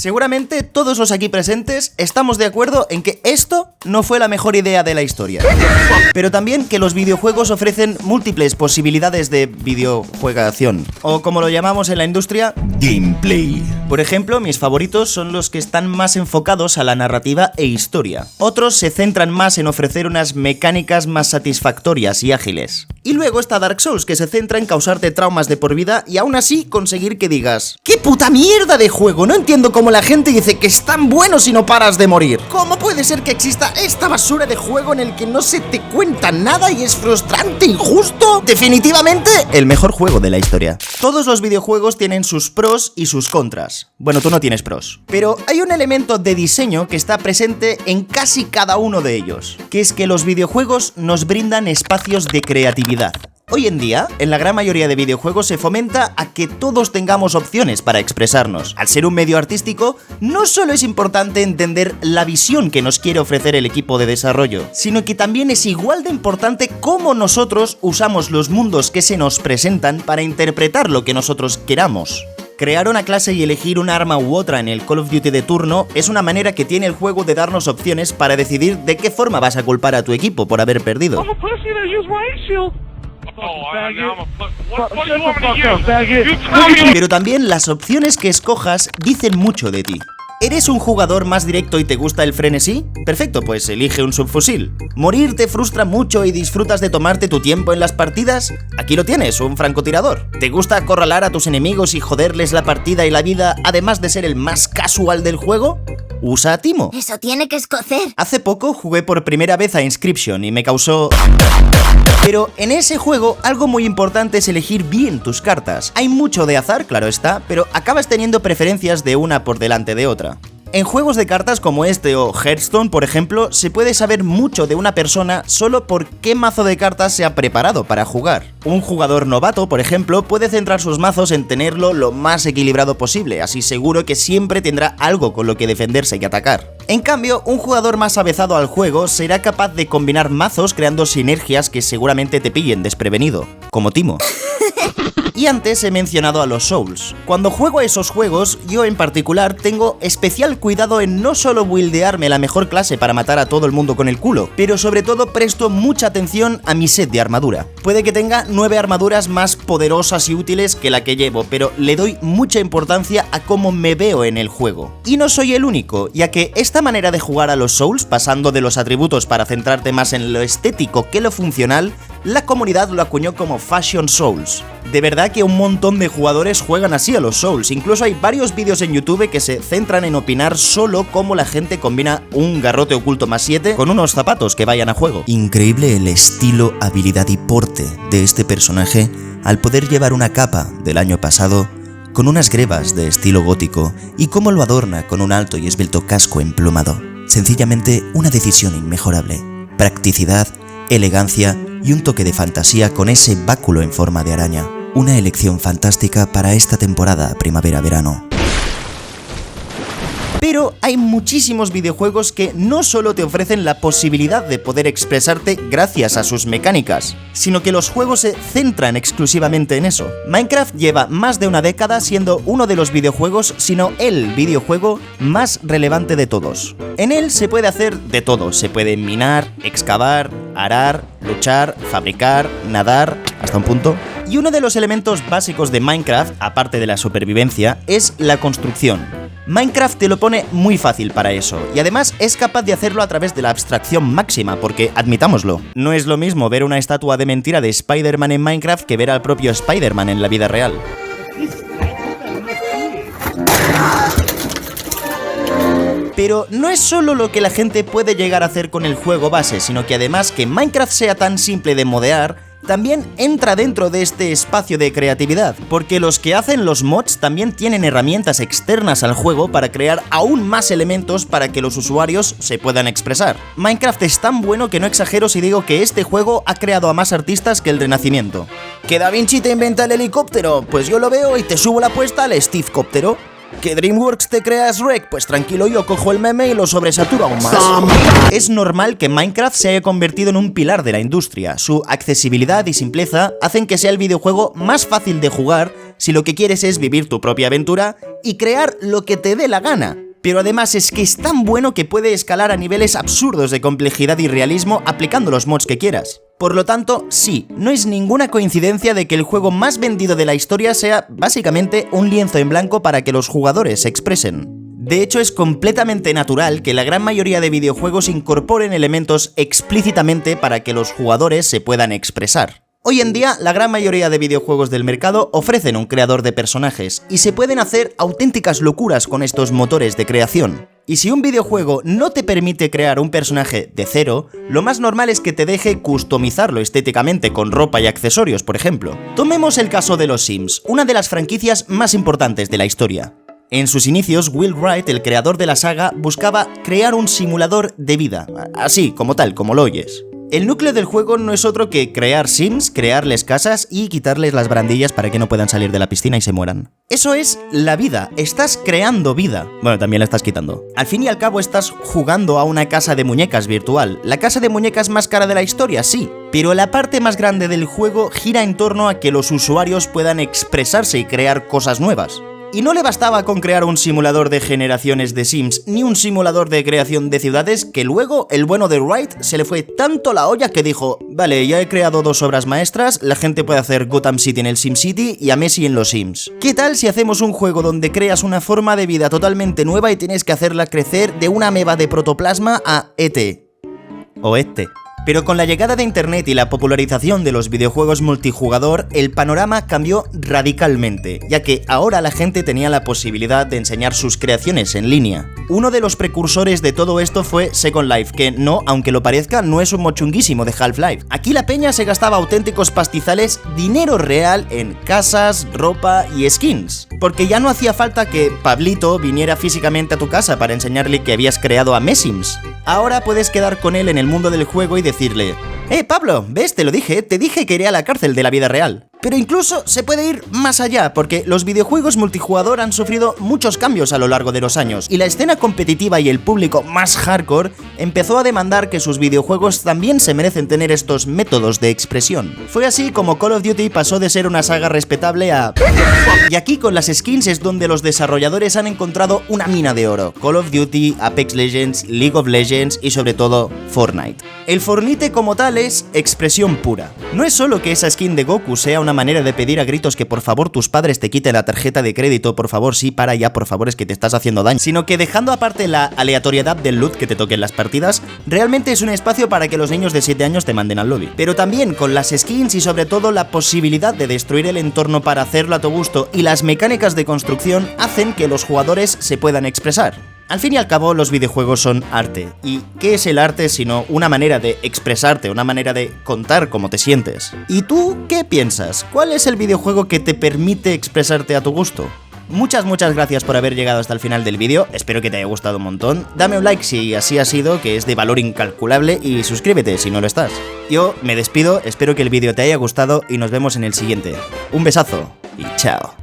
Seguramente todos los aquí presentes estamos de acuerdo en que esto no fue la mejor idea de la historia. Pero también que los videojuegos ofrecen múltiples posibilidades de videojuegación, o como lo llamamos en la industria, gameplay. Por ejemplo, mis favoritos son los que están más enfocados a la narrativa e historia. Otros se centran más en ofrecer unas mecánicas más satisfactorias y ágiles. Y luego está Dark Souls, que se centra en causarte traumas de por vida y aún así conseguir que digas: ¡qué puta mierda de juego! No entiendo cómo la gente dice que es tan bueno si no paras de morir. ¿Cómo puede ser que exista esta basura de juego en el que no se te cuenta nada y es frustrante, injusto? Definitivamente el mejor juego de la historia. Todos los videojuegos tienen sus pros y sus contras. Bueno, tú no tienes pros. Pero hay un elemento de diseño que está presente en casi cada uno de ellos, que es que los videojuegos nos brindan espacios de creatividad. Hoy en día, en la gran mayoría de videojuegos se fomenta a que todos tengamos opciones para expresarnos. Al ser un medio artístico, no solo es importante entender la visión que nos quiere ofrecer el equipo de desarrollo, sino que también es igual de importante cómo nosotros usamos los mundos que se nos presentan para interpretar lo que nosotros queramos. Crear una clase y elegir un arma u otra en el Call of Duty de turno es una manera que tiene el juego de darnos opciones para decidir de qué forma vas a culpar a tu equipo por haber perdido. Pero también las opciones que escojas dicen mucho de ti. ¿Eres un jugador más directo y te gusta el frenesí? Perfecto, pues elige un subfusil. ¿Morir te frustra mucho y disfrutas de tomarte tu tiempo en las partidas? Aquí lo tienes, un francotirador. ¿Te gusta acorralar a tus enemigos y joderles la partida y la vida, además de ser el más casual del juego? Usa a Timo. Eso tiene que escocer. Hace poco jugué por primera vez a Inscription y me causó... Pero en ese juego algo muy importante es elegir bien tus cartas. Hay mucho de azar, claro está, pero acabas teniendo preferencias de una por delante de otra. En juegos de cartas como este o Hearthstone, por ejemplo, se puede saber mucho de una persona solo por qué mazo de cartas se ha preparado para jugar. Un jugador novato, por ejemplo, puede centrar sus mazos en tenerlo lo más equilibrado posible, así seguro que siempre tendrá algo con lo que defenderse y atacar. En cambio, un jugador más avezado al juego será capaz de combinar mazos creando sinergias que seguramente te pillen desprevenido, como Timo. Y antes he mencionado a los Souls. Cuando juego a esos juegos, yo en particular tengo especial cuidado en no solo buildearme la mejor clase para matar a todo el mundo con el culo, pero sobre todo presto mucha atención a mi set de armadura. Puede que tenga 9 armaduras más poderosas y útiles que la que llevo, pero le doy mucha importancia a cómo me veo en el juego. Y no soy el único, ya que esta manera de jugar a los Souls, pasando de los atributos para centrarte más en lo estético que lo funcional, la comunidad lo acuñó como Fashion Souls. De verdad que un montón de jugadores juegan así a los Souls, incluso hay varios vídeos en YouTube que se centran en opinar solo cómo la gente combina un garrote oculto más 7 con unos zapatos que vayan a juego. Increíble el estilo, habilidad y porte de este personaje al poder llevar una capa del año pasado con unas grebas de estilo gótico y cómo lo adorna con un alto y esbelto casco emplumado. Sencillamente una decisión inmejorable. Practicidad, elegancia y un toque de fantasía con ese báculo en forma de araña. Una elección fantástica para esta temporada primavera-verano. Pero hay muchísimos videojuegos que no solo te ofrecen la posibilidad de poder expresarte gracias a sus mecánicas, sino que los juegos se centran exclusivamente en eso. Minecraft lleva más de una década siendo uno de los videojuegos, sino el videojuego más relevante de todos. En él se puede hacer de todo, se puede minar, excavar, arar, luchar, fabricar, nadar, hasta un punto. Y uno de los elementos básicos de Minecraft, aparte de la supervivencia, es la construcción. Minecraft te lo pone muy fácil para eso, y además es capaz de hacerlo a través de la abstracción máxima, porque, admitámoslo, no es lo mismo ver una estatua de mentira de Spider-Man en Minecraft que ver al propio Spider-Man en la vida real. Pero no es solo lo que la gente puede llegar a hacer con el juego base, sino que además que Minecraft sea tan simple de modear, también entra dentro de este espacio de creatividad, porque los que hacen los mods también tienen herramientas externas al juego para crear aún más elementos para que los usuarios se puedan expresar. Minecraft es tan bueno que no exagero si digo que este juego ha creado a más artistas que el Renacimiento. ¿Que Da Vinci te inventa el helicóptero? Pues yo lo veo y te subo la apuesta al Steve-cóptero. ¿Que DreamWorks te crea Shrek? Pues tranquilo, yo cojo el meme y lo sobresaturo aún más. Es normal que Minecraft se haya convertido en un pilar de la industria. Su accesibilidad y simpleza hacen que sea el videojuego más fácil de jugar si lo que quieres es vivir tu propia aventura y crear lo que te dé la gana. Pero además es que es tan bueno que puede escalar a niveles absurdos de complejidad y realismo aplicando los mods que quieras. Por lo tanto, sí, no es ninguna coincidencia de que el juego más vendido de la historia sea básicamente un lienzo en blanco para que los jugadores se expresen. De hecho, es completamente natural que la gran mayoría de videojuegos incorporen elementos explícitamente para que los jugadores se puedan expresar. Hoy en día, la gran mayoría de videojuegos del mercado ofrecen un creador de personajes, y se pueden hacer auténticas locuras con estos motores de creación. Y si un videojuego no te permite crear un personaje de cero, lo más normal es que te deje customizarlo estéticamente con ropa y accesorios, por ejemplo. Tomemos el caso de los Sims, una de las franquicias más importantes de la historia. En sus inicios, Will Wright, el creador de la saga, buscaba crear un simulador de vida, así, como tal, como lo oyes. El núcleo del juego no es otro que crear Sims, crearles casas y quitarles las barandillas para que no puedan salir de la piscina y se mueran. Eso es la vida, estás creando vida. Bueno, también la estás quitando. Al fin y al cabo estás jugando a una casa de muñecas virtual. La casa de muñecas más cara de la historia, sí, pero la parte más grande del juego gira en torno a que los usuarios puedan expresarse y crear cosas nuevas. Y no le bastaba con crear un simulador de generaciones de Sims, ni un simulador de creación de ciudades, que luego el bueno de Wright se le fue tanto la olla que dijo: vale, ya he creado 2 obras maestras, la gente puede hacer Gotham City en el SimCity y a Messi en los Sims. ¿Qué tal si hacemos un juego donde creas una forma de vida totalmente nueva y tienes que hacerla crecer de una ameba de protoplasma a ET? O ET. Pero con la llegada de internet y la popularización de los videojuegos multijugador, el panorama cambió radicalmente, ya que ahora la gente tenía la posibilidad de enseñar sus creaciones en línea. Uno de los precursores de todo esto fue Second Life, que no, aunque lo parezca, no es un mochunguísimo de Half-Life. Aquí la peña se gastaba auténticos pastizales, dinero real, en casas, ropa y skins. Porque ya no hacía falta que Pablito viniera físicamente a tu casa para enseñarle que habías creado a Messims. Ahora puedes quedar con él en el mundo del juego y decirle: Pablo, ves, te lo dije, te dije que iré a la cárcel de la vida real. Pero incluso se puede ir más allá, porque los videojuegos multijugador han sufrido muchos cambios a lo largo de los años, y la escena competitiva y el público más hardcore empezó a demandar que sus videojuegos también se merecen tener estos métodos de expresión. Fue así como Call of Duty pasó de ser una saga respetable a... Y aquí con las skins es donde los desarrolladores han encontrado una mina de oro. Call of Duty, Apex Legends, League of Legends y sobre todo Fortnite. El Fornite como tal es expresión pura. No es solo que esa skin de Goku sea una manera de pedir a gritos que por favor tus padres te quiten la tarjeta de crédito, por favor, sí, para ya, por favor, es que te estás haciendo daño, sino que dejando aparte la aleatoriedad del loot que te toque en las partidas, realmente es un espacio para que los niños de 7 años te manden al lobby. Pero también con las skins y sobre todo la posibilidad de destruir el entorno para hacerlo a tu gusto y las mecánicas de construcción hacen que los jugadores se puedan expresar. Al fin y al cabo, los videojuegos son arte. ¿Y qué es el arte sino una manera de expresarte, una manera de contar cómo te sientes? ¿Y tú qué piensas? ¿Cuál es el videojuego que te permite expresarte a tu gusto? Muchas gracias por haber llegado hasta el final del vídeo, espero que te haya gustado un montón. Dame un like si así ha sido, que es de valor incalculable, y suscríbete si no lo estás. Yo me despido, espero que el vídeo te haya gustado y nos vemos en el siguiente. Un besazo y chao.